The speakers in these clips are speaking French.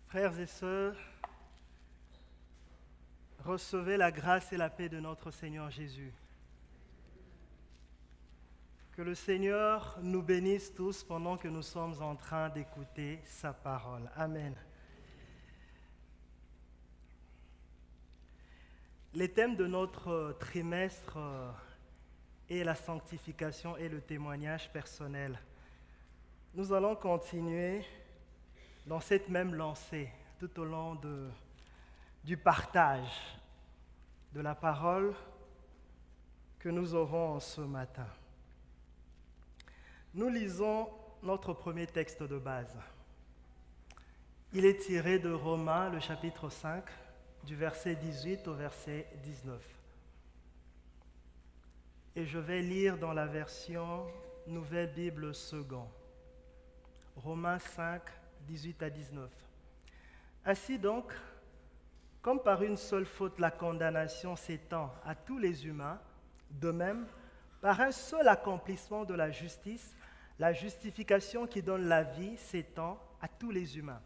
Frères et sœurs, recevez la grâce et la paix de notre Seigneur Jésus. Que le Seigneur nous bénisse tous pendant que nous sommes en train d'écouter sa parole. Amen. Les thèmes de notre trimestre est la sanctification et le témoignage personnel. Nous allons continuer dans cette même lancée tout au long du partage de la parole que nous aurons ce matin. Nous lisons notre premier texte de base. Il est tiré de Romains, le chapitre 5, du verset 18 au verset 19. Et je vais lire dans la version Nouvelle Bible Second. Romains 5, 18 à 19. Ainsi donc, comme par une seule faute la condamnation s'étend à tous les humains, de même, par un seul accomplissement de la justice, la justification qui donne la vie s'étend à tous les humains.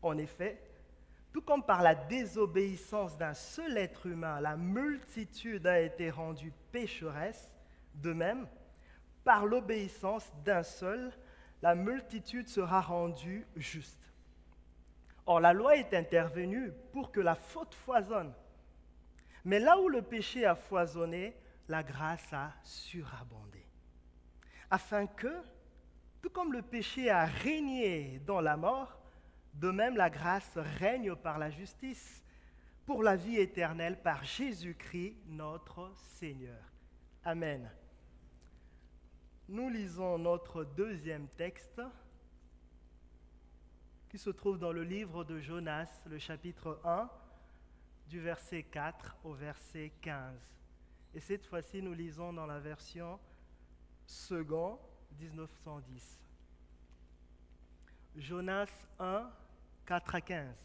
En effet, tout comme par la désobéissance d'un seul être humain, la multitude a été rendue pécheresse, de même, par l'obéissance d'un seul, la multitude sera rendue juste. Or, la loi est intervenue pour que la faute foisonne. Mais là où le péché a foisonné, la grâce a surabondé. Afin que, tout comme le péché a régné dans la mort, de même la grâce règne par la justice, pour la vie éternelle par Jésus-Christ notre Seigneur. Amen. Nous lisons notre deuxième texte qui se trouve dans le livre de Jonas, le chapitre 1, du verset 4 au verset 15. Et cette fois-ci, nous lisons dans la version second, 1910. Jonas 1, 4 à 15.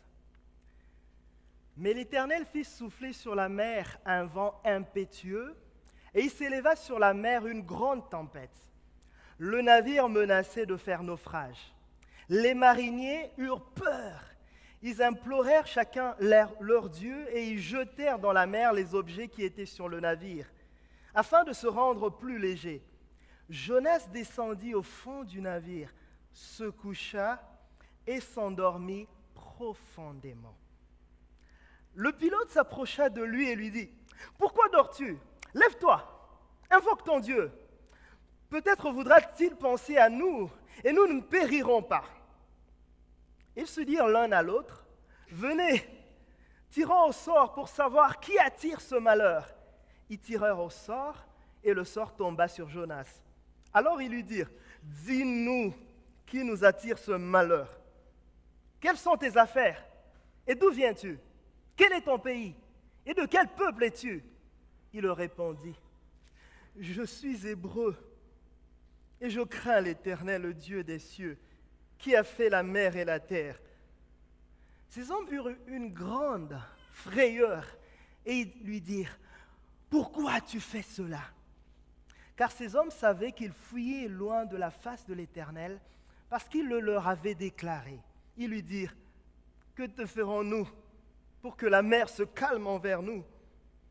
Mais l'Éternel fit souffler sur la mer un vent impétueux, et il s'éleva sur la mer une grande tempête. Le navire menaçait de faire naufrage. Les mariniers eurent peur. Ils implorèrent chacun leur Dieu et ils jetèrent dans la mer les objets qui étaient sur le navire, afin de se rendre plus légers. Jonas descendit au fond du navire, se coucha et s'endormit profondément. Le pilote s'approcha de lui et lui dit : « Pourquoi dors-tu ? Lève-toi, invoque ton Dieu. Peut-être voudra-t-il penser à nous et nous ne périrons pas. » Ils se dirent l'un à l'autre : « Venez, tirons au sort pour savoir qui attire ce malheur. » Ils tirèrent au sort et le sort tomba sur Jonas. Alors ils lui dirent : « Dis-nous qui nous attire ce malheur. Quelles sont tes affaires et d'où viens-tu ? Quel est ton pays et de quel peuple es-tu » Il leur répondit : « Je suis hébreu et je crains l'Éternel, le Dieu des cieux, qui a fait la mer et la terre. » Ces hommes eurent une grande frayeur et ils lui dirent : « Pourquoi as-tu fait cela ?» Car ces hommes savaient qu'ils fuyaient loin de la face de l'Éternel parce qu'il le leur avait déclaré. Ils lui dirent : « Que te ferons-nous pour que la mer se calme envers nous ? »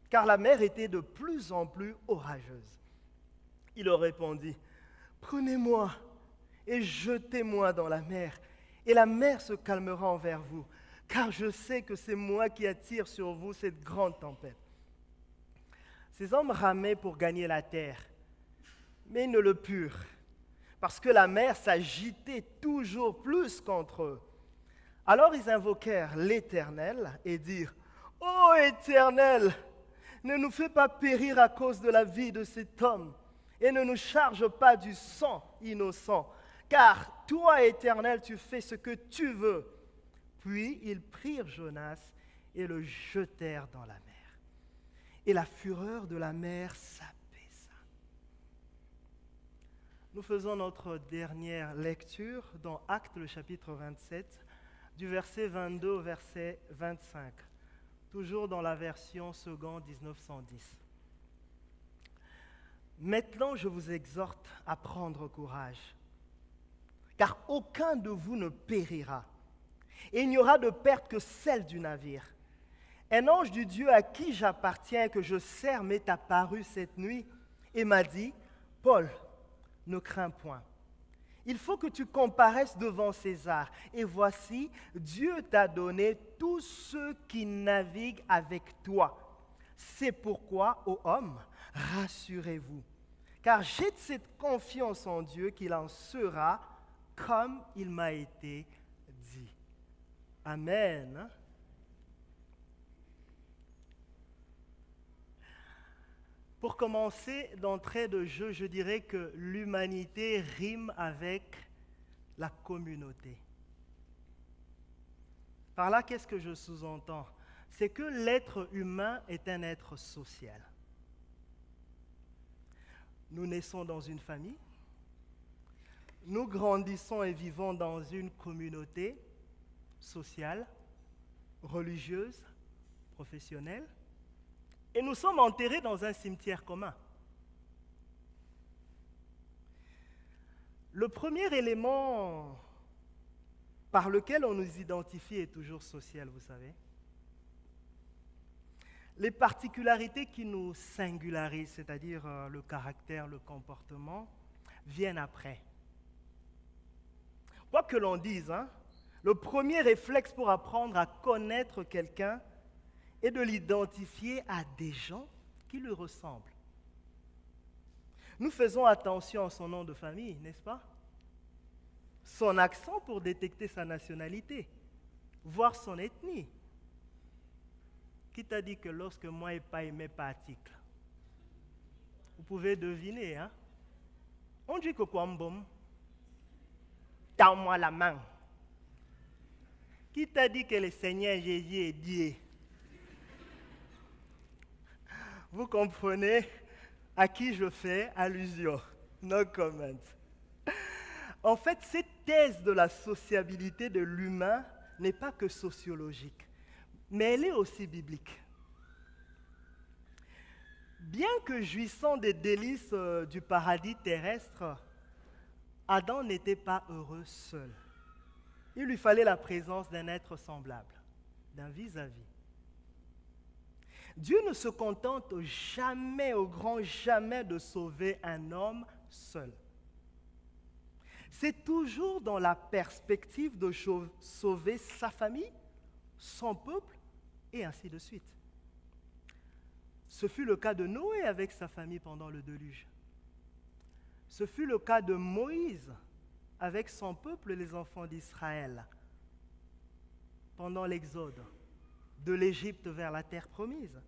Car la mer était de plus en plus orageuse. Il leur répondit : « Prenez-moi et jetez-moi dans la mer, et la mer se calmera envers vous, car je sais que c'est moi qui attire sur vous cette grande tempête. » Ces hommes ramaient pour gagner la terre, mais ils ne le purent, parce que la mer s'agitait toujours plus contre eux. Alors ils invoquèrent l'Éternel et dirent : « Ô Éternel, ne nous fais pas périr à cause de la vie de cet homme, et ne nous charge pas du sang innocent, car toi, Éternel, tu fais ce que tu veux. » Puis ils prirent Jonas et le jetèrent dans la mer. Et la fureur de la mer s'apaisa. Nous faisons notre dernière lecture dans Actes, le chapitre 27, du verset 22 au verset 25, toujours dans la version seconde 1910. « Maintenant, je vous exhorte à prendre courage, car aucun de vous ne périra. Et il n'y aura de perte que celle du navire. Un ange du Dieu à qui j'appartiens et que je sers m'est apparu cette nuit et m'a dit, Paul, ne crains point. Il faut que tu comparaisses devant César. Et voici, Dieu t'a donné tous ceux qui naviguent avec toi. C'est pourquoi, ô hommes, rassurez-vous. Car j'ai cette confiance en Dieu qu'il en sera comme il m'a été dit. Amen. Pour commencer, d'entrée de jeu, je dirais que l'humanité rime avec la communauté. Par là, qu'est-ce que je sous-entends? C'est que l'être humain est un être social. Nous naissons dans une famille, nous grandissons et vivons dans une communauté sociale, religieuse, professionnelle, et nous sommes enterrés dans un cimetière commun. Le premier élément par lequel on nous identifie est toujours social, vous savez. Les particularités qui nous singularisent, c'est-à-dire le caractère, le comportement, viennent après. Quoi que l'on dise, le premier réflexe pour apprendre à connaître quelqu'un est de l'identifier à des gens qui lui ressemblent. Nous faisons attention à son nom de famille, n'est-ce pas? Son accent pour détecter sa nationalité, voire son ethnie. Qui t'a dit que lorsque moi et pas aimé pas article? Vous pouvez deviner, On dit que quoi, mbom? Tends-moi la main. Qui t'a dit que le Seigneur Jésus est Dieu? Vous comprenez à qui je fais allusion? No comment. En fait, cette thèse de la sociabilité de l'humain n'est pas que sociologique, mais elle est aussi biblique. Bien que jouissant des délices du paradis terrestre, Adam n'était pas heureux seul. Il lui fallait la présence d'un être semblable, d'un vis-à-vis. Dieu ne se contente jamais, au grand jamais, de sauver un homme seul. C'est toujours dans la perspective de sauver sa famille, son peuple, et ainsi de suite. Ce fut le cas de Noé avec sa famille pendant le déluge. Ce fut le cas de Moïse avec son peuple, les enfants d'Israël, pendant l'exode de l'Égypte vers la terre promise.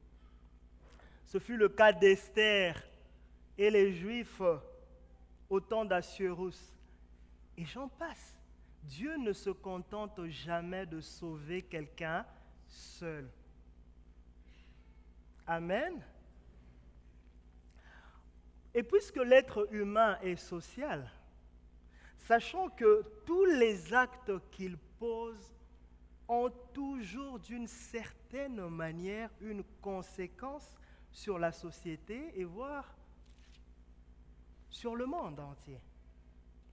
Ce fut le cas d'Esther et les Juifs au temps d'Assuérus. Et j'en passe. Dieu ne se contente jamais de sauver quelqu'un seul. Amen. Et puisque l'être humain est social, sachons que tous les actes qu'il pose ont toujours d'une certaine manière une conséquence sur la société et voire sur le monde entier.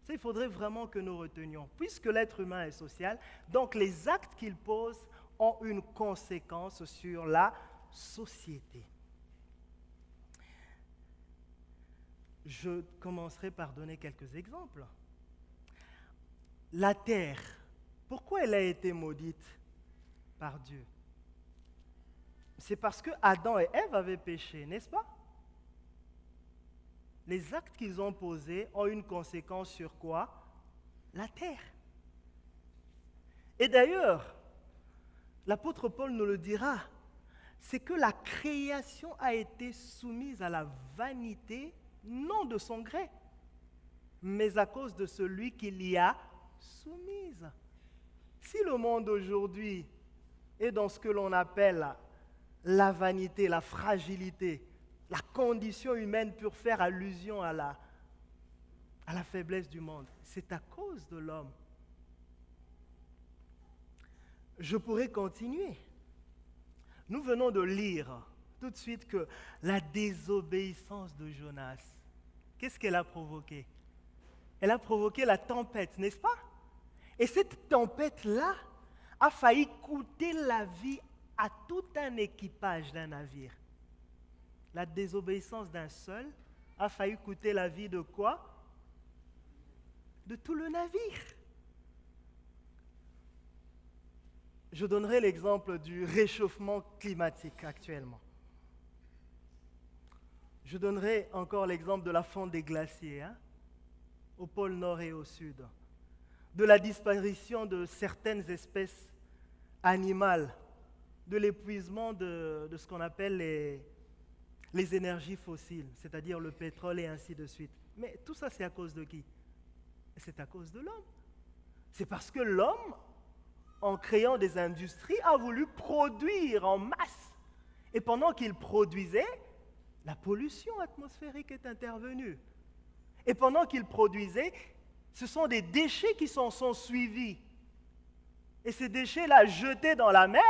Ça, il faudrait vraiment que nous retenions. Puisque l'être humain est social, donc les actes qu'il pose ont une conséquence sur la société. Je commencerai par donner quelques exemples. La terre, pourquoi elle a été maudite par Dieu? C'est parce que Adam et Ève avaient péché, n'est-ce pas? Les actes qu'ils ont posés ont une conséquence sur quoi? La terre. Et d'ailleurs, l'apôtre Paul nous le dira, c'est que la création a été soumise à la vanité, non de son gré, mais à cause de celui qui l'y a soumise. Si le monde aujourd'hui est dans ce que l'on appelle la vanité, la fragilité, la condition humaine pour faire allusion à la faiblesse du monde, c'est à cause de l'homme. Je pourrais continuer. Nous venons de lire tout de suite que la désobéissance de Jonas, qu'est-ce qu'elle a provoqué? Elle a provoqué la tempête, n'est-ce pas? Et cette tempête-là a failli coûter la vie à tout un équipage d'un navire. La désobéissance d'un seul a failli coûter la vie de quoi? De tout le navire. Je donnerai l'exemple du réchauffement climatique actuellement. Je donnerai encore l'exemple de la fonte des glaciers, au pôle Nord et au Sud, de la disparition de certaines espèces animales, de l'épuisement de ce qu'on appelle les énergies fossiles, c'est-à-dire le pétrole et ainsi de suite. Mais tout ça, c'est à cause de qui? C'est à cause de l'homme. C'est parce que l'homme, en créant des industries, a voulu produire en masse. Et pendant qu'il produisait, la pollution atmosphérique est intervenue. Et pendant qu'il produisait, ce sont des déchets qui s'en sont suivis. Et ces déchets-là, jetés dans la mer,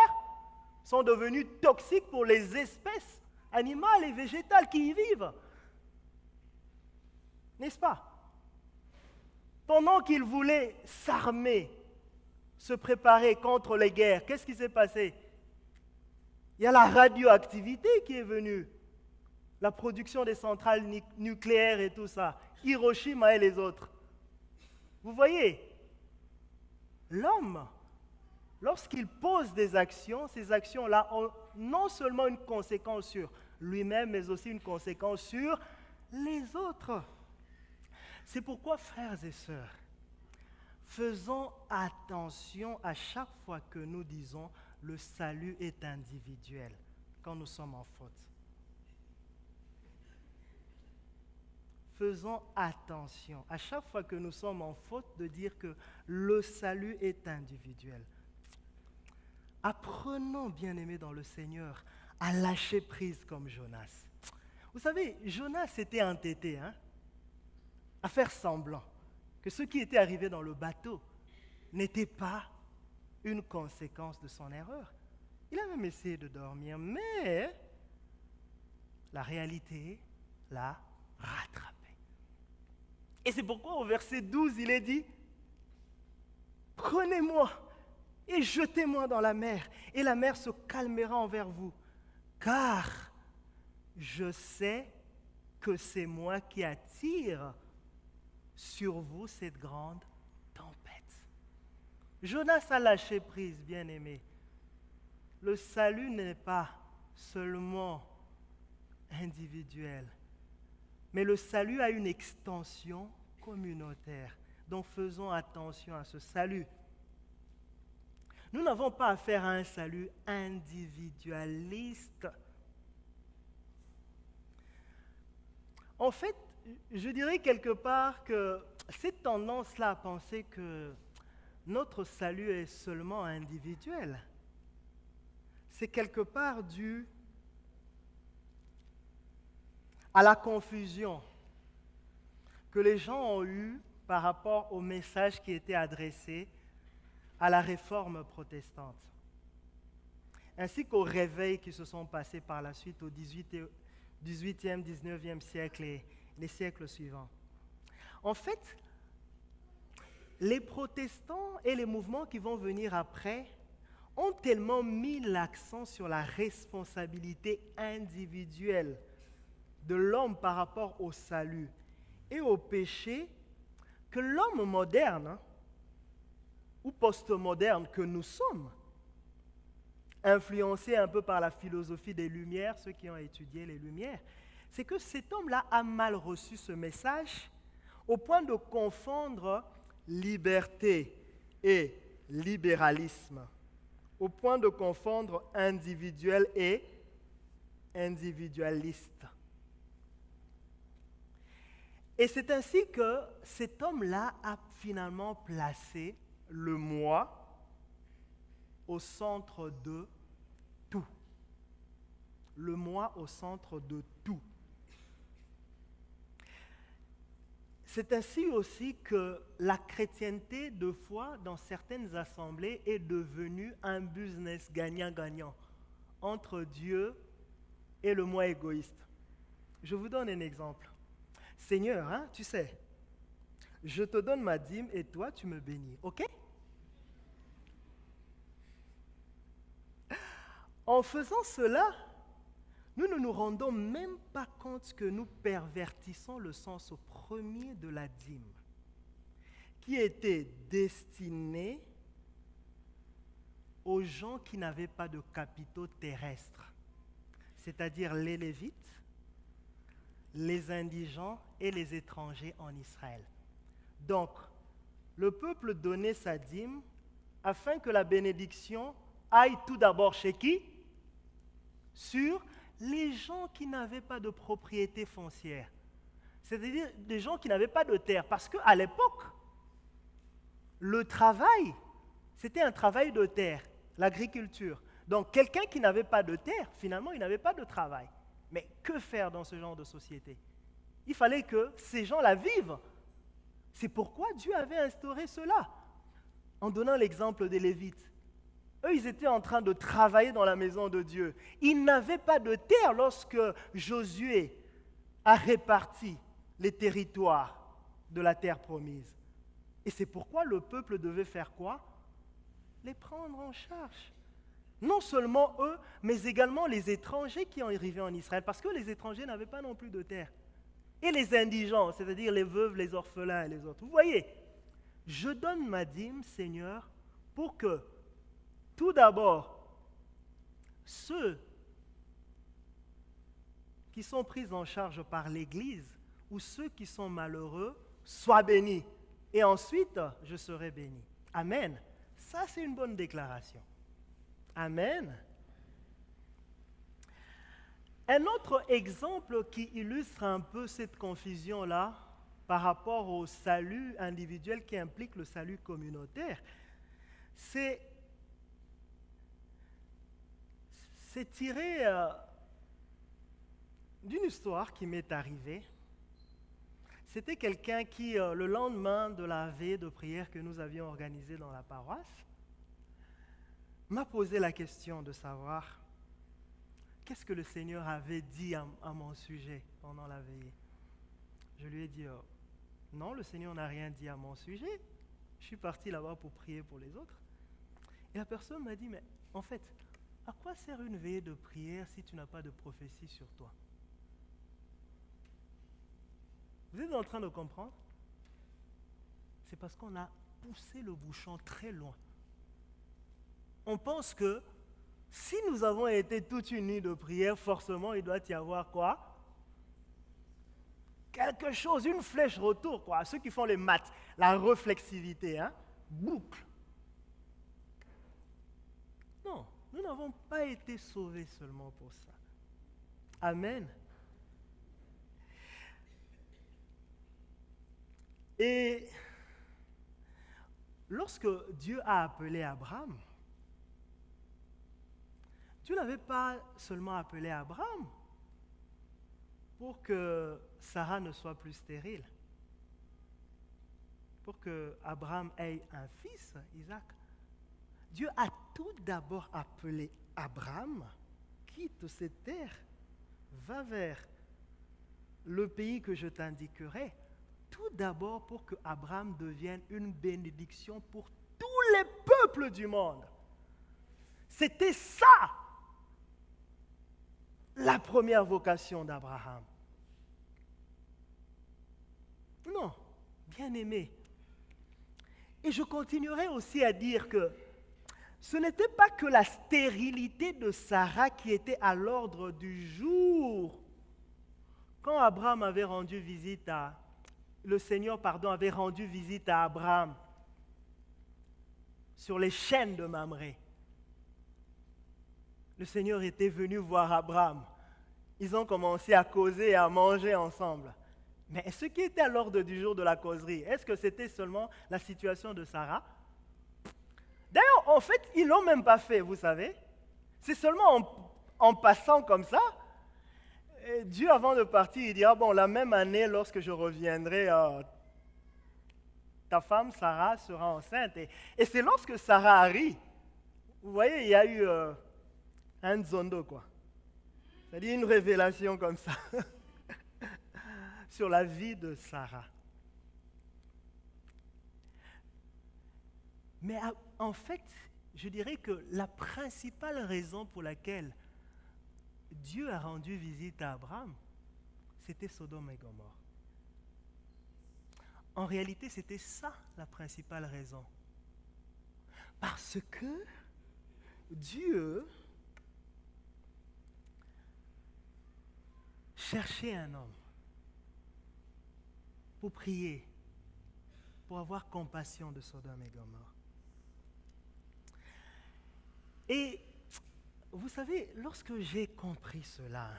sont devenus toxiques pour les espèces animales et végétales qui y vivent. N'est-ce pas? Pendant qu'ils voulaient s'armer, se préparer contre les guerres, qu'est-ce qui s'est passé? Il y a la radioactivité qui est venue, la production des centrales nucléaires et tout ça, Hiroshima et les autres. Vous voyez, l'homme, lorsqu'il pose des actions, ces actions-là ont non seulement une conséquence sur lui-même, mais aussi une conséquence sur les autres. C'est pourquoi, frères et sœurs, faisons attention à chaque fois que nous disons le salut est individuel, quand nous sommes en faute. Faisons attention à chaque fois que nous sommes en faute de dire que le salut est individuel. Apprenons, bien-aimés dans le Seigneur, à lâcher prise comme Jonas. Vous savez, Jonas était entêté, à faire semblant que ce qui était arrivé dans le bateau n'était pas une conséquence de son erreur. Il a même essayé de dormir, mais la réalité l'a rattrapé. Et c'est pourquoi au verset 12, il est dit, « Prenez-moi et jetez-moi dans la mer, et la mer se calmera envers vous, car je sais que c'est moi qui attire sur vous cette grande tempête. » Jonas a lâché prise, bien-aimé. Le salut n'est pas seulement individuel, mais le salut a une extension communautaire. Donc faisons attention à ce salut. Nous n'avons pas affaire à un salut individualiste. En fait, je dirais quelque part que cette tendance-là à penser que notre salut est seulement individuel, c'est quelque part dû à la confusion que les gens ont eue par rapport au message qui était adressé à la réforme protestante, ainsi qu'aux réveils qui se sont passés par la suite au 18e, 19e siècle et les siècles suivants. En fait, les protestants et les mouvements qui vont venir après ont tellement mis l'accent sur la responsabilité individuelle de l'homme par rapport au salut et au péché que l'homme moderne ou postmoderne que nous sommes, influencé un peu par la philosophie des Lumières, ceux qui ont étudié les Lumières, c'est que cet homme-là a mal reçu ce message au point de confondre liberté et libéralisme, au point de confondre individuel et individualiste. Et c'est ainsi que cet homme-là a finalement placé le moi au centre de tout. Le moi au centre de tout. C'est ainsi aussi que la chrétienté de foi dans certaines assemblées est devenue un business gagnant-gagnant entre Dieu et le moi égoïste. Je vous donne un exemple. Seigneur, tu sais, je te donne ma dîme et toi tu me bénis, ok? En faisant cela, nous ne nous rendons même pas compte que nous pervertissons le sens premier de la dîme, qui était destiné aux gens qui n'avaient pas de capitaux terrestres, c'est-à-dire les Lévites, les indigents et les étrangers en Israël. Donc, le peuple donnait sa dîme afin que la bénédiction aille tout d'abord chez qui? Sur les gens qui n'avaient pas de propriété foncière, c'est-à-dire des gens qui n'avaient pas de terre, parce qu'à l'époque, le travail, c'était un travail de terre, l'agriculture. Donc quelqu'un qui n'avait pas de terre, finalement, il n'avait pas de travail. Mais que faire dans ce genre de société? Il fallait que ces gens-là vivent. C'est pourquoi Dieu avait instauré cela, en donnant l'exemple des Lévites. Eux, ils étaient en train de travailler dans la maison de Dieu. Ils n'avaient pas de terre lorsque Josué a réparti les territoires de la terre promise. Et c'est pourquoi le peuple devait faire quoi? Les prendre en charge. Non seulement eux, mais également les étrangers qui ont arrivé en Israël, parce que les étrangers n'avaient pas non plus de terre. Et les indigents, c'est-à-dire les veuves, les orphelins et les autres. Vous voyez, je donne ma dîme, Seigneur, pour que, tout d'abord, ceux qui sont pris en charge par l'Église ou ceux qui sont malheureux soient bénis. Et ensuite, je serai béni. Amen. Ça, c'est une bonne déclaration. Amen. Un autre exemple qui illustre un peu cette confusion-là par rapport au salut individuel qui implique le salut communautaire, c'est tiré d'une histoire qui m'est arrivée. C'était quelqu'un qui, le lendemain de la veille de prière que nous avions organisée dans la paroisse, m'a posé la question de savoir qu'est-ce que le Seigneur avait dit à mon sujet pendant la veillée. Je lui ai dit, non, le Seigneur n'a rien dit à mon sujet. Je suis parti là-bas pour prier pour les autres. Et la personne m'a dit, mais en fait, à quoi sert une veillée de prière si tu n'as pas de prophétie sur toi? Vous êtes en train de comprendre? C'est parce qu'on a poussé le bouchon très loin. On pense que si nous avons été toute une nuit de prière, forcément, il doit y avoir quoi? Quelque chose, une flèche retour, quoi. Ceux qui font les maths, la réflexivité, hein? Boucle. Non, nous n'avons pas été sauvés seulement pour ça. Amen. Et lorsque Dieu a appelé Abraham, Dieu n'avait pas seulement appelé Abraham pour que Sarah ne soit plus stérile, pour que Abraham ait un fils, Isaac. Dieu a tout d'abord appelé Abraham, quitte cette terre, va vers le pays que je t'indiquerai, tout d'abord pour que Abraham devienne une bénédiction pour tous les peuples du monde. C'était ça, la première vocation d'Abraham. Non, bien-aimé. Et je continuerai aussi à dire que ce n'était pas que la stérilité de Sarah qui était à l'ordre du jour. Quand Abraham avait rendu visite à... Le Seigneur, avait rendu visite à Abraham sur les chaînes de Mamré. Le Seigneur était venu voir Abraham. Ils ont commencé à causer et à manger ensemble. Mais ce qui était à l'ordre du jour de la causerie, est-ce que c'était seulement la situation de Sarah? D'ailleurs, en fait, ils ne l'ont même pas fait, vous savez. C'est seulement en passant comme ça. Et Dieu, avant de partir, il dira, bon, la même année, lorsque je reviendrai, ta femme, Sarah, sera enceinte. Et c'est lorsque Sarah arrive, vous voyez, il y a eu un zondo, quoi. C'est-à-dire une révélation comme ça sur la vie de Sarah. Mais en fait, je dirais que la principale raison pour laquelle Dieu a rendu visite à Abraham, c'était Sodome et Gomorrhe. En réalité, c'était ça la principale raison. Parce que Dieu cherchait un homme pour prier, pour avoir compassion de Sodome et Gomorrhe. Et vous savez, lorsque j'ai compris cela,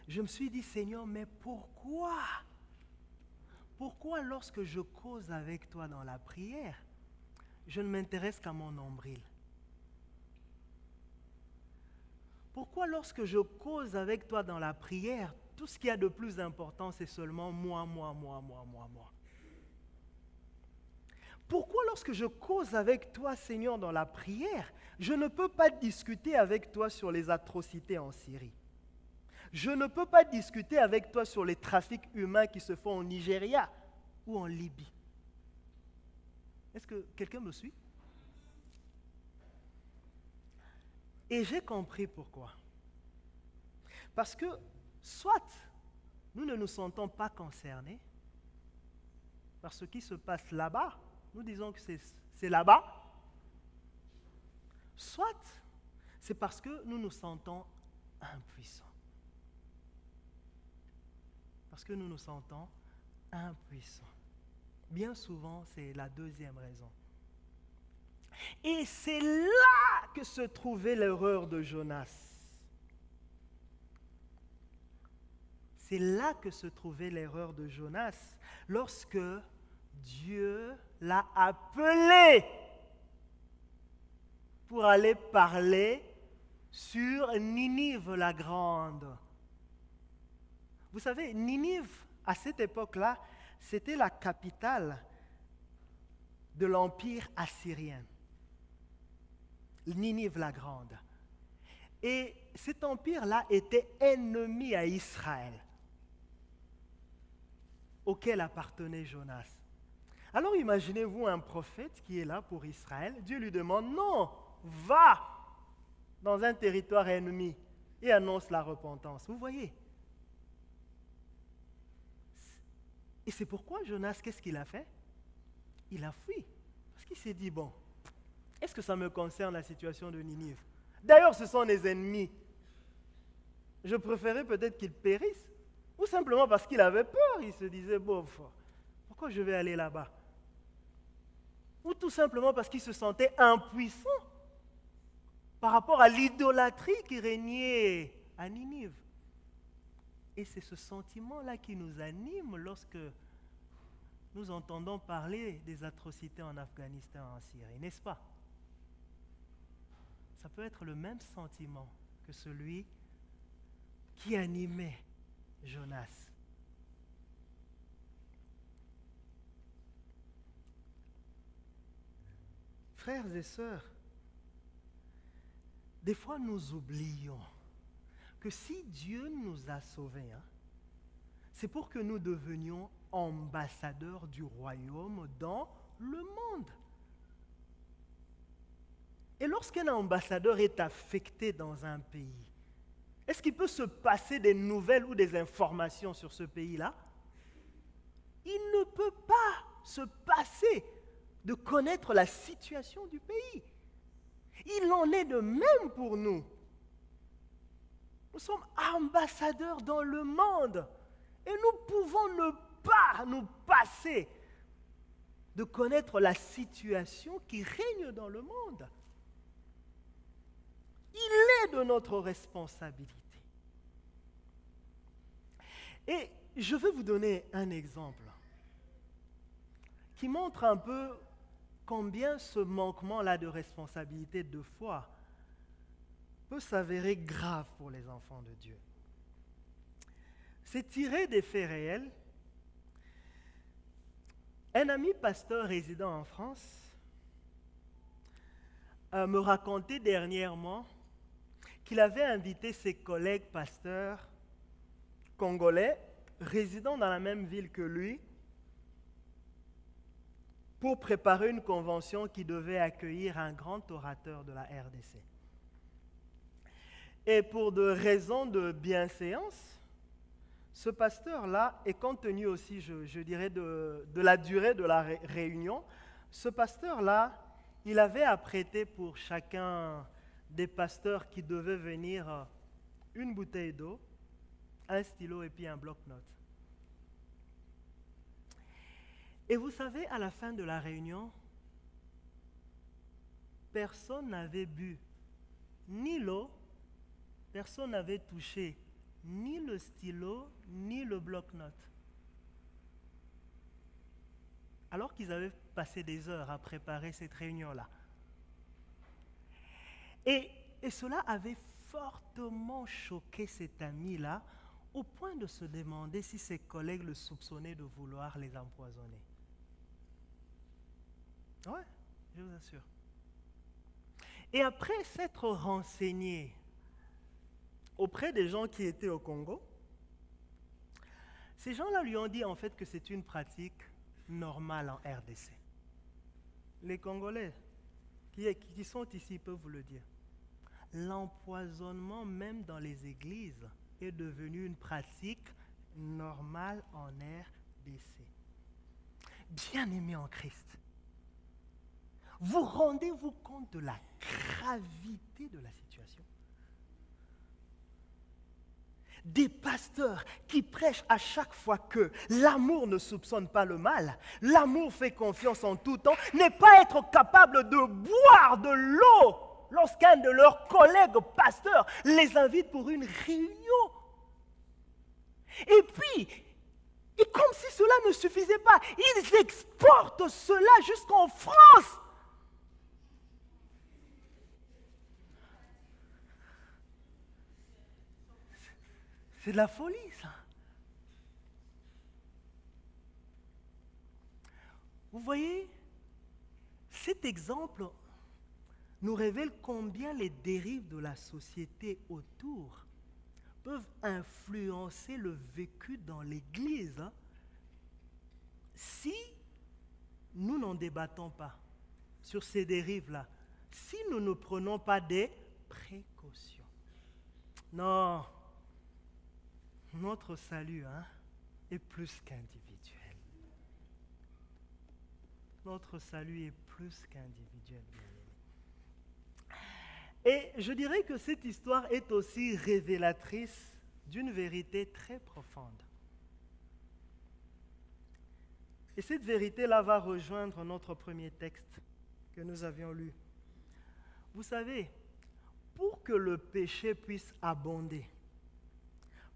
je me suis dit, Seigneur, mais pourquoi lorsque je cause avec toi dans la prière, je ne m'intéresse qu'à mon nombril? Pourquoi lorsque je cause avec toi dans la prière, tout ce qu'il y a de plus important, c'est seulement moi? Pourquoi lorsque je cause avec toi, Seigneur, dans la prière, je ne peux pas discuter avec toi sur les atrocités en Syrie? Je ne peux pas discuter avec toi sur les trafics humains qui se font au Nigeria ou en Libye. Est-ce que quelqu'un me suit? Et j'ai compris pourquoi. Parce que soit nous ne nous sentons pas concernés par ce qui se passe là-bas, nous disons que c'est là-bas, soit c'est parce que nous nous sentons impuissants. Parce que nous nous sentons impuissants. Bien souvent, c'est la deuxième raison. Et c'est là que se trouvait l'erreur de Jonas. C'est là que se trouvait l'erreur de Jonas, lorsque Dieu l'a appelé pour aller parler sur Ninive la grande. Vous savez, Ninive, à cette époque-là, c'était la capitale de l'empire assyrien. Ninive la grande. Et cet empire-là était ennemi à Israël, auquel appartenait Jonas. Alors imaginez-vous un prophète qui est là pour Israël. Dieu lui demande, non, va dans un territoire ennemi et annonce la repentance. Vous voyez? Et c'est pourquoi Jonas, qu'est-ce qu'il a fait? Il a fui. Parce qu'il s'est dit, bon, est-ce que ça me concerne la situation de Ninive? D'ailleurs, ce sont des ennemis. Je préférais peut-être qu'ils périssent. Ou simplement parce qu'il avait peur. Il se disait, bon, pourquoi je vais aller là-bas? Ou tout simplement parce qu'il se sentait impuissant par rapport à l'idolâtrie qui régnait à Ninive. Et c'est ce sentiment-là qui nous anime lorsque nous entendons parler des atrocités en Afghanistan et en Syrie, n'est-ce pas? Ça peut être le même sentiment que celui qui animait Jonas. Frères et sœurs, des fois nous oublions que si Dieu nous a sauvés, c'est pour que nous devenions ambassadeurs du royaume dans le monde. Et lorsqu'un ambassadeur est affecté dans un pays, est-ce qu'il peut se passer des nouvelles ou des informations sur ce pays-là? Il ne peut pas se passer de connaître la situation du pays. Il en est de même pour nous. Nous sommes ambassadeurs dans le monde et nous pouvons ne pas nous passer de connaître la situation qui règne dans le monde. Il est de notre responsabilité. Et je vais vous donner un exemple qui montre un peu combien ce manquement-là de responsabilité de foi peut s'avérer grave pour les enfants de Dieu. C'est tiré des faits réels. Un ami pasteur résidant en France me racontait dernièrement qu'il avait invité ses collègues pasteurs congolais résidant dans la même ville que lui pour préparer une convention qui devait accueillir un grand orateur de la RDC. Et pour des raisons de bienséance, ce pasteur-là, et compte tenu aussi, je dirais, de la durée de la réunion, ce pasteur-là, il avait apprêté pour chacun des pasteurs qui devaient venir une bouteille d'eau, un stylo et puis un bloc-notes. Et vous savez, à la fin de la réunion, personne n'avait bu ni l'eau, personne n'avait touché ni le stylo, ni le bloc-notes. Alors qu'ils avaient passé des heures à préparer cette réunion-là. Et cela avait fortement choqué cet ami-là, au point de se demander si ses collègues le soupçonnaient de vouloir les empoisonner. Oui, je vous assure. Et après s'être renseigné auprès des gens qui étaient au Congo, ces gens-là lui ont dit en fait que c'est une pratique normale en RDC. Les Congolais qui sont ici peuvent vous le dire. L'empoisonnement, même dans les églises, est devenu une pratique normale en RDC. Bien-aimés en Christ, vous rendez-vous compte de la gravité de la situation? Des pasteurs qui prêchent à chaque fois que l'amour ne soupçonne pas le mal, l'amour fait confiance en tout temps, n'est pas être capable de boire de l'eau lorsqu'un de leurs collègues pasteurs les invite pour une réunion. Et puis, et comme si cela ne suffisait pas, ils exportent cela jusqu'en France. C'est de la folie, ça. Vous voyez, cet exemple nous révèle combien les dérives de la société autour peuvent influencer le vécu dans l'Église si nous n'en débattons pas sur ces dérives-là, si nous ne prenons pas des précautions. Non. Notre salut est plus qu'individuel. Notre salut est plus qu'individuel. Et je dirais que cette histoire est aussi révélatrice d'une vérité très profonde. Et cette vérité-là va rejoindre notre premier texte que nous avions lu. Vous savez, pour que le péché puisse abonder,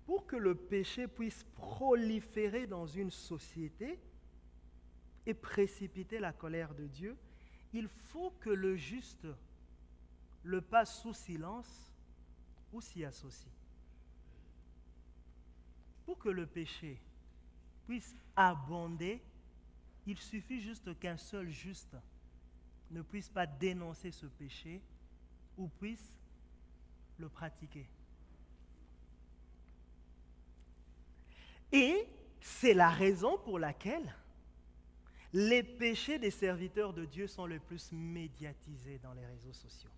pour que le péché puisse proliférer dans une société et précipiter la colère de Dieu, il faut que le juste le passe sous silence ou s'y associe. Pour que le péché puisse abonder, il suffit juste qu'un seul juste ne puisse pas dénoncer ce péché ou puisse le pratiquer. Et c'est la raison pour laquelle les péchés des serviteurs de Dieu sont les plus médiatisés dans les réseaux sociaux.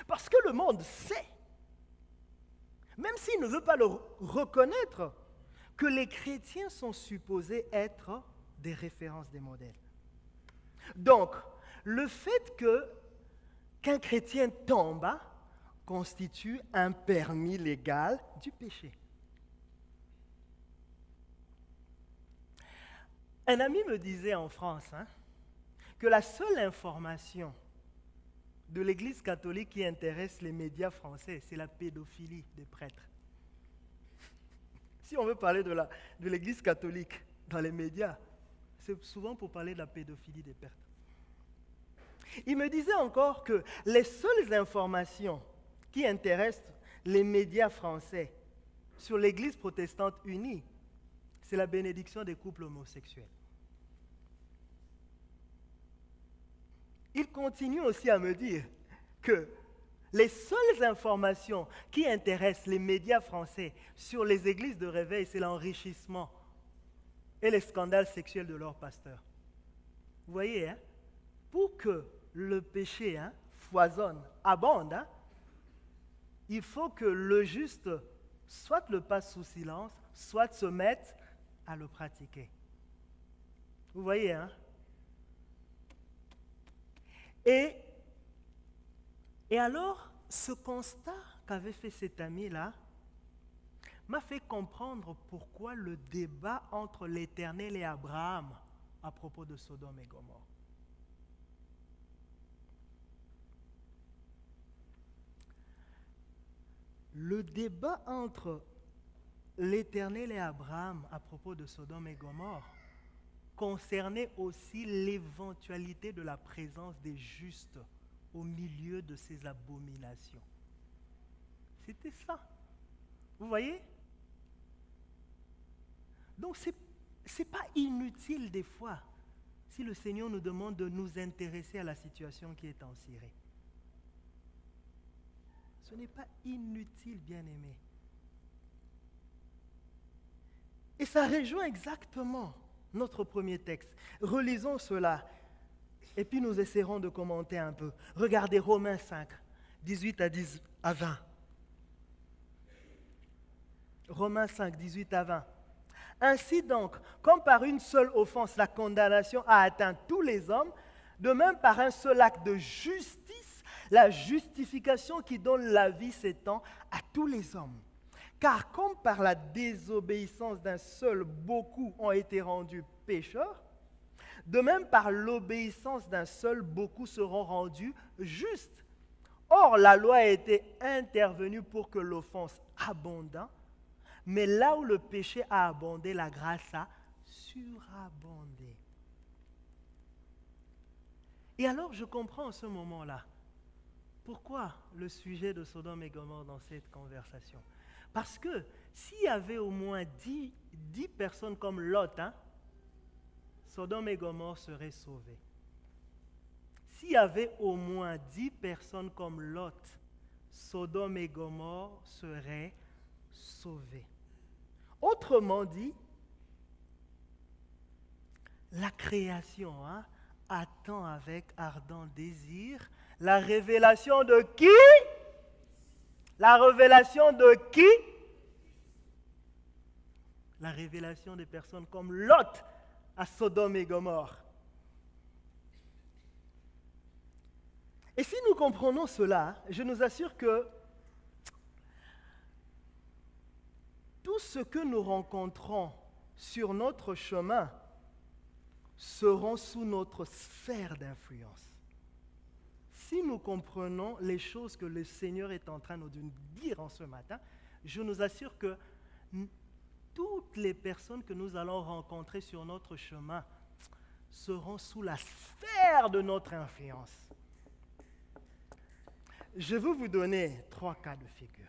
Parce que le monde sait, même s'il ne veut pas le reconnaître, que les chrétiens sont supposés être des références, des modèles. Donc, le fait qu'un chrétien tombe constitue un permis légal du péché. Un ami me disait en France que la seule information de l'Église catholique qui intéresse les médias français, c'est la pédophilie des prêtres. Si on veut parler de l'Église catholique dans les médias, c'est souvent pour parler de la pédophilie des prêtres. Il me disait encore que les seules informations qui intéressent les médias français sur l'Église protestante unie, c'est la bénédiction des couples homosexuels. Il continue aussi à me dire que les seules informations qui intéressent les médias français sur les églises de réveil, c'est l'enrichissement et les scandales sexuels de leurs pasteurs. Vous voyez, hein, pour que le péché foisonne, abonde, il faut que le juste soit le passe sous silence, soit se mette à le pratiquer. Vous voyez, hein? Et alors, ce constat qu'avait fait cet ami-là m'a fait comprendre pourquoi le débat entre l'Éternel et Abraham à propos de Sodome et Gomorrhe. Le débat entre l'Éternel et Abraham à propos de Sodome et Gomorrhe concernait aussi l'éventualité de la présence des justes au milieu de ces abominations. C'était ça. Vous voyez? Donc, ce n'est pas inutile des fois si le Seigneur nous demande de nous intéresser à la situation qui est en Syrie. Ce n'est pas inutile, bien-aimé. Et ça rejoint exactement notre premier texte. Relisons cela et puis nous essaierons de commenter un peu. Regardez Romains 5, 18 à 20. Romains 5, 18 à 20. Ainsi donc, comme par une seule offense, la condamnation a atteint tous les hommes, de même par un seul acte de justice, la justification qui donne la vie s'étend à tous les hommes. Car comme par la désobéissance d'un seul, beaucoup ont été rendus pécheurs, de même par l'obéissance d'un seul, beaucoup seront rendus justes. Or, la loi a été intervenue pour que l'offense abondât, mais là où le péché a abondé, la grâce a surabondé. Et alors, je comprends en ce moment-là, pourquoi le sujet de Sodome et Gomorrhe dans cette conversation. Parce que s'il y avait au moins 10 personnes comme Lot, Sodome et Gomorrhe seraient sauvés. S'il y avait au moins 10 personnes comme Lot, Sodome et Gomorrhe seraient sauvés. Autrement dit, la création attend avec ardent désir la révélation de qui? La révélation de qui? La révélation des personnes comme Lot à Sodome et Gomorrhe. Et si nous comprenons cela, je nous assure que tout ce que nous rencontrons sur notre chemin seront sous notre sphère d'influence. Si nous comprenons les choses que le Seigneur est en train de nous dire en ce matin, je nous assure que toutes les personnes que nous allons rencontrer sur notre chemin seront sous la sphère de notre influence. Je veux vous donner 3 cas de figure.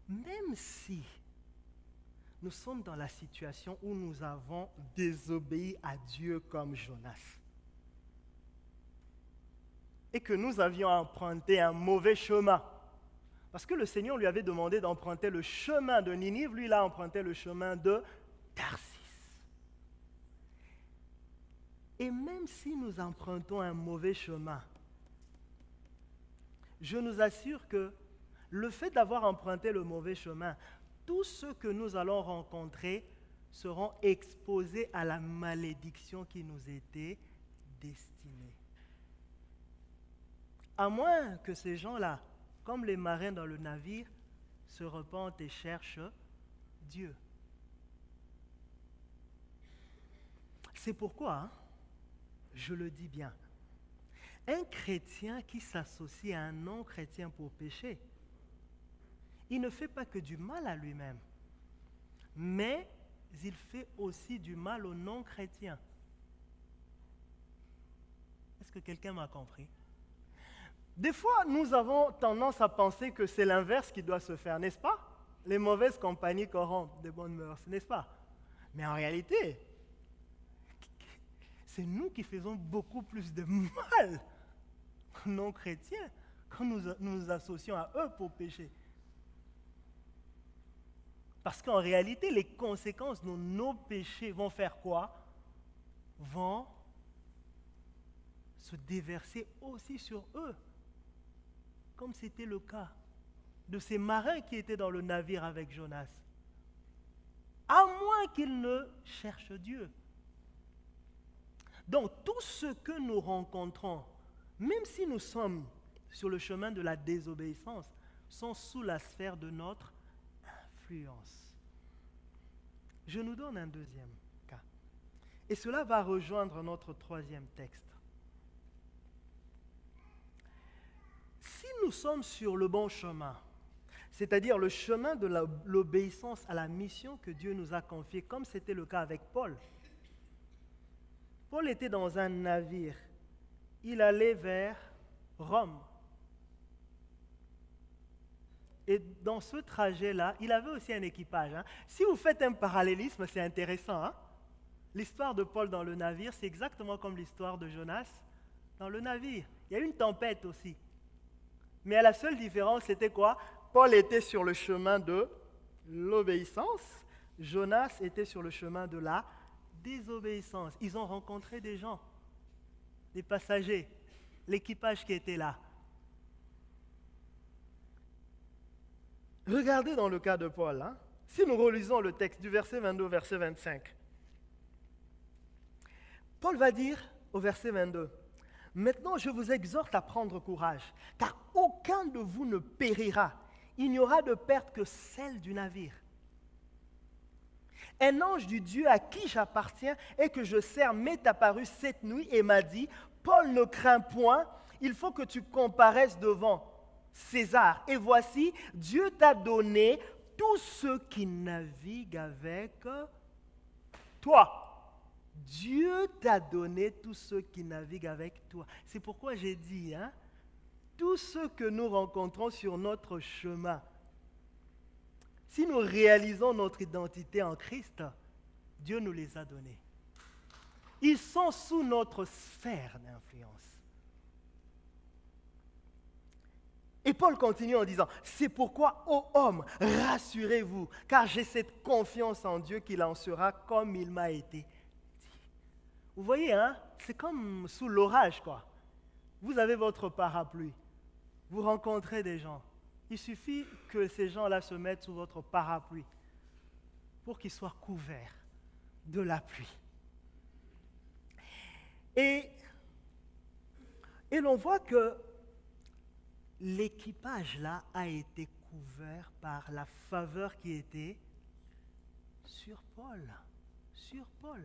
Même si nous sommes dans la situation où nous avons désobéi à Dieu comme Jonas et que nous avions emprunté un mauvais chemin, parce que le Seigneur lui avait demandé d'emprunter le chemin de Ninive, lui il a emprunté le chemin de Tarsis. Et même si nous empruntons un mauvais chemin, je nous assure que le fait d'avoir emprunté le mauvais chemin, tous ceux que nous allons rencontrer seront exposés à la malédiction qui nous était destinée. À moins que ces gens-là, comme les marins dans le navire, se repentent et cherchent Dieu. C'est pourquoi, je le dis bien, un chrétien qui s'associe à un non-chrétien pour pécher, il ne fait pas que du mal à lui-même, mais il fait aussi du mal aux non-chrétiens. Est-ce que quelqu'un m'a compris? Des fois, nous avons tendance à penser que c'est l'inverse qui doit se faire, n'est-ce pas? Les mauvaises compagnies corrompent des bonnes mœurs, n'est-ce pas? Mais en réalité, c'est nous qui faisons beaucoup plus de mal aux non-chrétiens quand nous nous associons à eux pour pécher. Parce qu'en réalité, les conséquences de nos péchés vont faire quoi? Vont se déverser aussi sur eux, comme c'était le cas de ces marins qui étaient dans le navire avec Jonas. À moins qu'ils ne cherchent Dieu. Donc, tout ce que nous rencontrons, même si nous sommes sur le chemin de la désobéissance, sont sous la sphère de notre influence. Je nous donne un deuxième cas. Et cela va rejoindre notre troisième texte. Si nous sommes sur le bon chemin, c'est-à-dire le chemin de l'obéissance à la mission que Dieu nous a confiée, comme c'était le cas avec Paul. Paul était dans un navire. Il allait vers Rome. Et dans ce trajet-là, il avait aussi un équipage. Si vous faites un parallélisme, c'est intéressant. L'histoire de Paul dans le navire, c'est exactement comme l'histoire de Jonas dans le navire. Il y a eu une tempête aussi. Mais la seule différence, c'était quoi? Paul était sur le chemin de l'obéissance. Jonas était sur le chemin de la désobéissance. Ils ont rencontré des gens, des passagers, l'équipage qui était là. Regardez dans le cas de Paul. Si nous relisons le texte du verset 22 au verset 25, Paul va dire au verset 22, « Maintenant je vous exhorte à prendre courage, car aucun de vous ne périra. Il n'y aura de perte que celle du navire. Un ange du Dieu à qui j'appartiens et que je sers m'est apparu cette nuit et m'a dit, « Paul, ne crains point, il faut que tu comparaisses devant César. Et voici, Dieu t'a donné tous ceux qui naviguent avec toi. » Dieu t'a donné tous ceux qui naviguent avec toi. C'est pourquoi j'ai dit, tous ceux que nous rencontrons sur notre chemin, si nous réalisons notre identité en Christ, Dieu nous les a donnés. Ils sont sous notre sphère d'influence. Et Paul continue en disant, « C'est pourquoi, ô hommes, rassurez-vous, car j'ai cette confiance en Dieu qu'il en sera comme il m'a été. » Vous voyez, c'est comme sous l'orage, quoi. Vous avez votre parapluie, vous rencontrez des gens. Il suffit que ces gens-là se mettent sous votre parapluie pour qu'ils soient couverts de la pluie. Et l'on voit que l'équipage là a été couvert par la faveur qui était sur Paul. Sur Paul.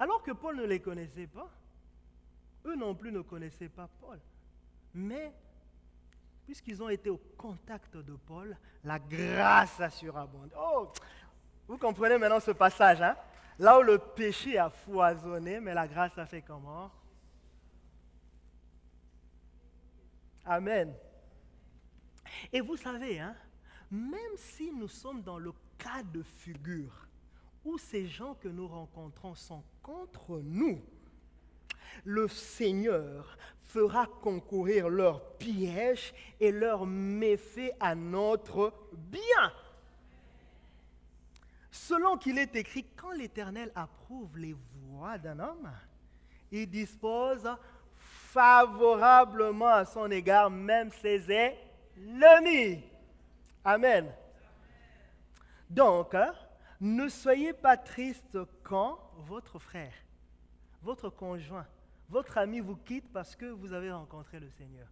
Alors que Paul ne les connaissait pas, eux non plus ne connaissaient pas Paul. Mais, puisqu'ils ont été au contact de Paul, la grâce a surabondé. Oh, vous comprenez maintenant ce passage, Là où le péché a foisonné, mais la grâce a fait comment? Amen. Et vous savez, même si nous sommes dans le cas de figure, où ces gens que nous rencontrons sont contre nous, le Seigneur fera concourir leurs pièges et leurs méfaits à notre bien. Selon qu'il est écrit, quand l'Éternel approuve les voies d'un homme, il dispose favorablement à son égard même ses ennemis. Amen. Donc, ne soyez pas triste quand votre frère, votre conjoint, votre ami vous quitte parce que vous avez rencontré le Seigneur.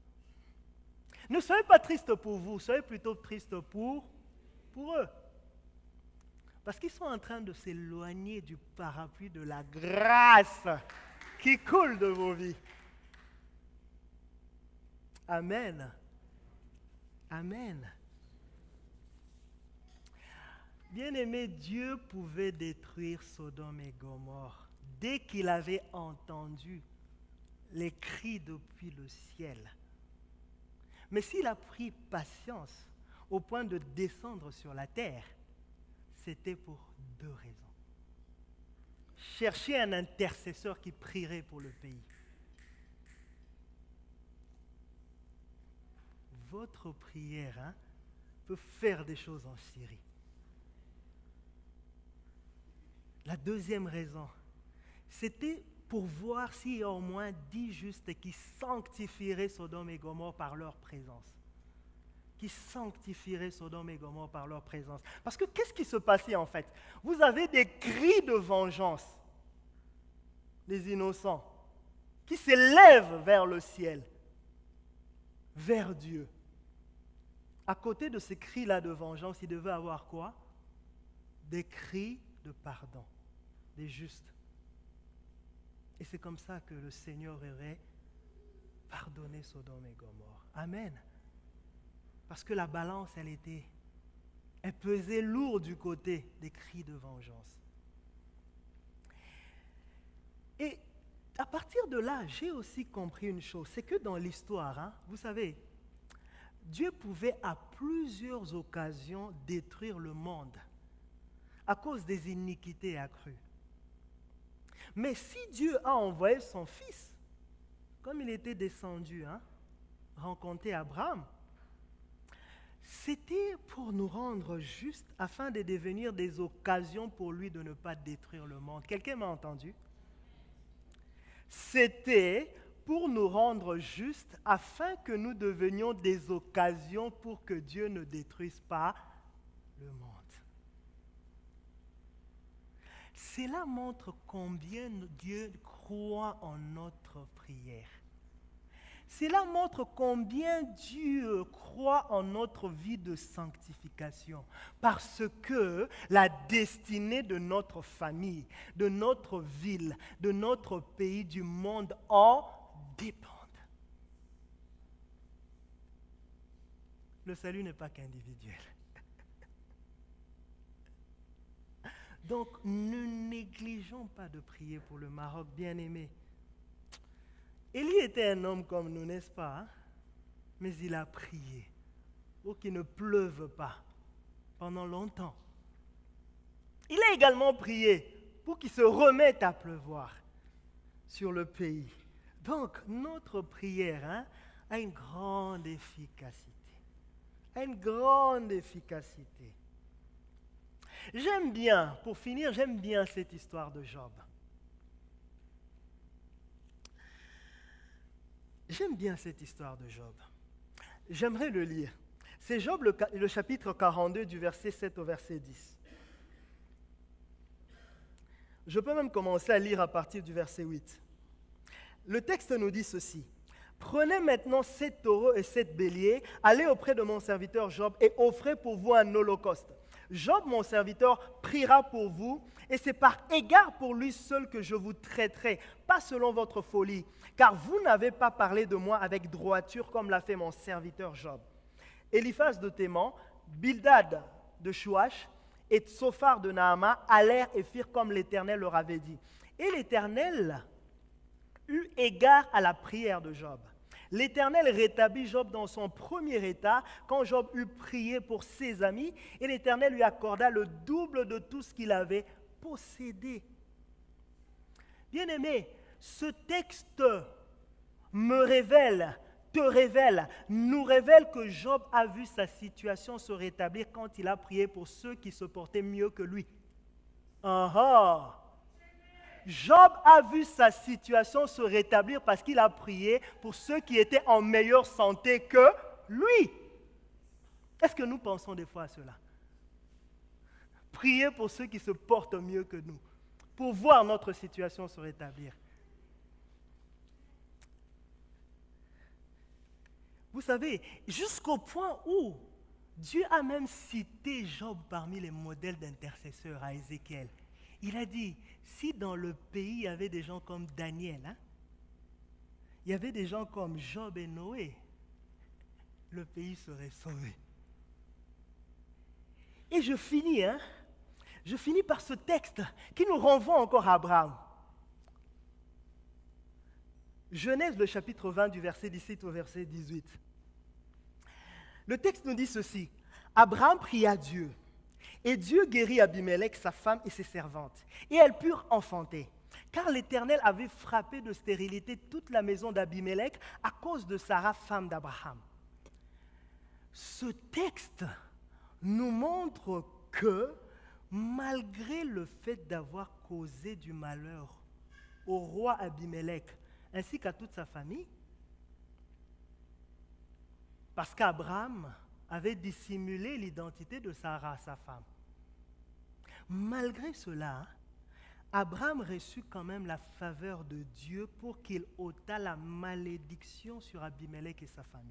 Ne soyez pas triste pour vous, soyez plutôt triste pour eux. Parce qu'ils sont en train de s'éloigner du parapluie de la grâce qui coule de vos vies. Amen. Amen. Bien-aimé, Dieu pouvait détruire Sodome et Gomorrhe dès qu'il avait entendu les cris depuis le ciel. Mais s'il a pris patience au point de descendre sur la terre, c'était pour deux raisons. Chercher un intercesseur qui prierait pour le pays. Votre prière peut faire des choses en Syrie. La deuxième raison, c'était pour voir s'il y a au moins 10 justes qui sanctifieraient Sodome et Gomorrhe par leur présence. Qui sanctifieraient Sodome et Gomorrhe par leur présence. Parce que qu'est-ce qui se passait en fait? Vous avez des cris de vengeance des innocents qui s'élèvent vers le ciel, vers Dieu. À côté de ces cris-là de vengeance, il devait avoir quoi? Des cris de pardon, des justes. Et c'est comme ça que le Seigneur aurait pardonné Sodome et Gomorrhe. Amen. Parce que la balance, elle pesait lourd du côté des cris de vengeance. Et à partir de là, j'ai aussi compris une chose, c'est que dans l'histoire, vous savez, Dieu pouvait à plusieurs occasions détruire le monde à cause des iniquités accrues. Mais si Dieu a envoyé son fils, comme il était descendu, rencontrer Abraham, c'était pour nous rendre justes afin de devenir des occasions pour lui de ne pas détruire le monde. Quelqu'un m'a entendu? C'était pour nous rendre justes afin que nous devenions des occasions pour que Dieu ne détruise pas le monde. Cela montre combien Dieu croit en notre prière. Cela montre combien Dieu croit en notre vie de sanctification. Parce que la destinée de notre famille, de notre ville, de notre pays, du monde en dépend. Le salut n'est pas qu'individuel. Donc, ne négligeons pas de prier pour le Maroc, bien-aimé. Élie était un homme comme nous, n'est-ce pas? Mais il a prié pour qu'il ne pleuve pas pendant longtemps. Il a également prié pour qu'il se remette à pleuvoir sur le pays. Donc, notre prière a une grande efficacité. A une grande efficacité. Pour finir, j'aime bien cette histoire de Job. J'aime bien cette histoire de Job. J'aimerais le lire. C'est Job, le chapitre 42, du verset 7 au verset 10. Je peux même commencer à lire à partir du verset 8. Le texte nous dit ceci. « Prenez maintenant 7 taureaux et 7 béliers, allez auprès de mon serviteur Job et offrez pour vous un holocauste. Job, mon serviteur, priera pour vous, et c'est par égard pour lui seul que je vous traiterai, pas selon votre folie, car vous n'avez pas parlé de moi avec droiture comme l'a fait mon serviteur Job. Eliphaz de Théman, Bildad de Chouach et Tsophar de Naama allèrent et firent comme l'Éternel leur avait dit. Et l'Éternel eut égard à la prière de Job. L'Éternel rétablit Job dans son premier état quand Job eut prié pour ses amis et l'Éternel lui accorda le double de tout ce qu'il avait possédé. Bien-aimé, ce texte me révèle, te révèle, nous révèle que Job a vu sa situation se rétablir quand il a prié pour ceux qui se portaient mieux que lui. Job a vu sa situation se rétablir parce qu'il a prié pour ceux qui étaient en meilleure santé que lui. Est-ce que nous pensons des fois à cela? Prier pour ceux qui se portent mieux que nous, pour voir notre situation se rétablir. Vous savez, jusqu'au point où Dieu a même cité Job parmi les modèles d'intercesseurs à Ézéchiel. Il a dit, si dans le pays, il y avait des gens comme Daniel, il y avait des gens comme Job et Noé, le pays serait sauvé. Et je finis par ce texte qui nous renvoie encore à Abraham. Genèse, le chapitre 20, du verset 17 au verset 18. Le texte nous dit ceci. Abraham pria Dieu. Et Dieu guérit Abimelech, sa femme et ses servantes. Et elles purent enfanter. Car l'Éternel avait frappé de stérilité toute la maison d'Abimelech à cause de Sarah, femme d'Abraham. Ce texte nous montre que malgré le fait d'avoir causé du malheur au roi Abimelech ainsi qu'à toute sa famille, parce qu'Abraham avait dissimulé l'identité de Sarah, sa femme. Malgré cela, Abraham reçut quand même la faveur de Dieu pour qu'il ôtât la malédiction sur Abimelech et sa famille.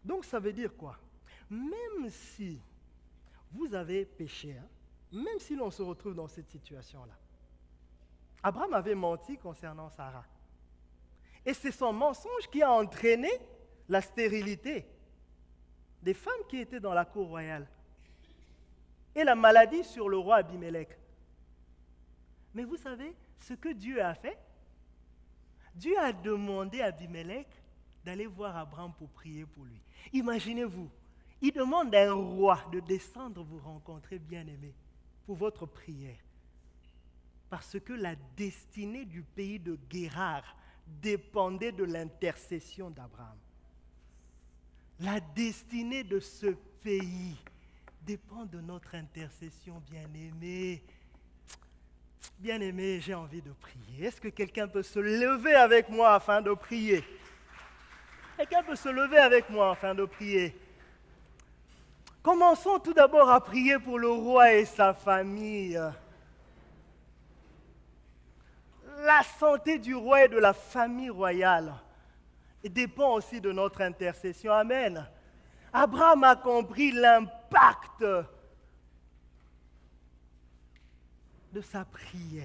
Donc ça veut dire quoi? Même si vous avez péché, même si l'on se retrouve dans cette situation-là, Abraham avait menti concernant Sarah. Et c'est son mensonge qui a entraîné la stérilité des femmes qui étaient dans la cour royale et la maladie sur le roi Abimelech. Mais vous savez ce que Dieu a fait? Dieu a demandé à Abimelech d'aller voir Abraham pour prier pour lui. Imaginez-vous, il demande à un roi de descendre vous rencontrer, bien-aimé, pour votre prière. Parce que la destinée du pays de Guérar dépendait de l'intercession d'Abraham. La destinée de ce pays dépend de notre intercession, bien-aimé. Bien-aimé, j'ai envie de prier. Est-ce que quelqu'un peut se lever avec moi afin de prier? Quelqu'un peut se lever avec moi afin de prier. Commençons tout d'abord à prier pour le roi et sa famille. La santé du roi et de la famille royale dépend aussi de notre intercession. Amen. Abraham a compris l'impact de sa prière,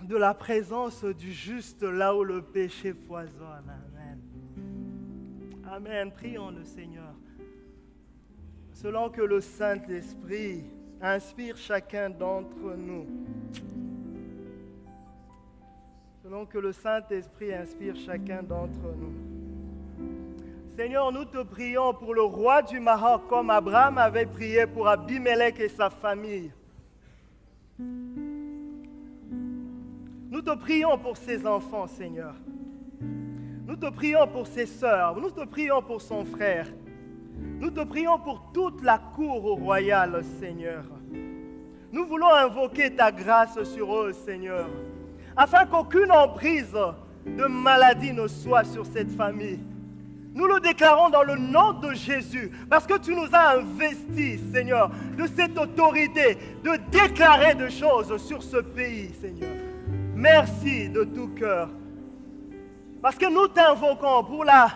de la présence du juste là où le péché foisonne. Amen. Amen. Prions le Seigneur. Selon que le Saint-Esprit inspire chacun d'entre nous. Selon que le Saint-Esprit inspire chacun d'entre nous. Seigneur, nous te prions pour le roi du Maroc, comme Abraham avait prié pour Abimelech et sa famille. Nous te prions pour ses enfants, Seigneur. Nous te prions pour ses sœurs. Nous te prions pour son frère. Nous te prions pour toute la cour royale, Seigneur. Nous voulons invoquer ta grâce sur eux, Seigneur, afin qu'aucune emprise de maladie ne soit sur cette famille. Nous le déclarons dans le nom de Jésus, parce que tu nous as investis, Seigneur, de cette autorité de déclarer des choses sur ce pays, Seigneur. Merci de tout cœur, parce que nous t'invoquons pour la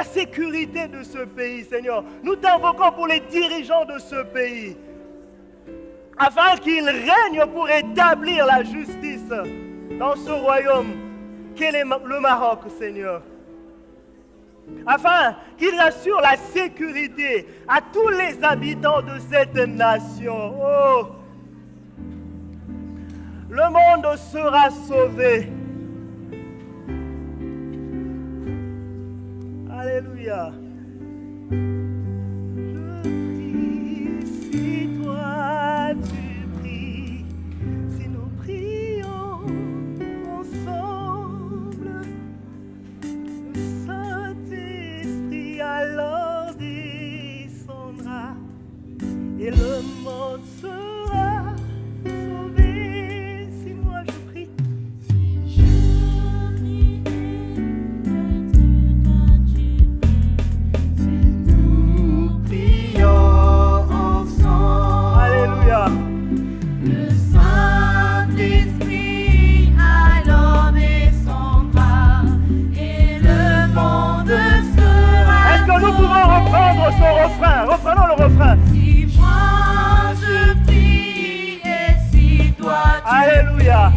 sécurité de ce pays, Seigneur. Nous t'invoquons pour les dirigeants de ce pays, afin qu'ils règnent pour établir la justice dans ce royaume qu'est le Maroc, Seigneur. Afin qu'ils assurent la sécurité à tous les habitants de cette nation. Oh, le monde sera sauvé. Alléluia. Je prie, si toi tu pries, si nous prions ensemble, le Saint-Esprit alors descendra et le monde sera sauvé. Si moi je prie. Son refrain, reprenons le refrain. Si moi je prie et si toi tu Alléluia.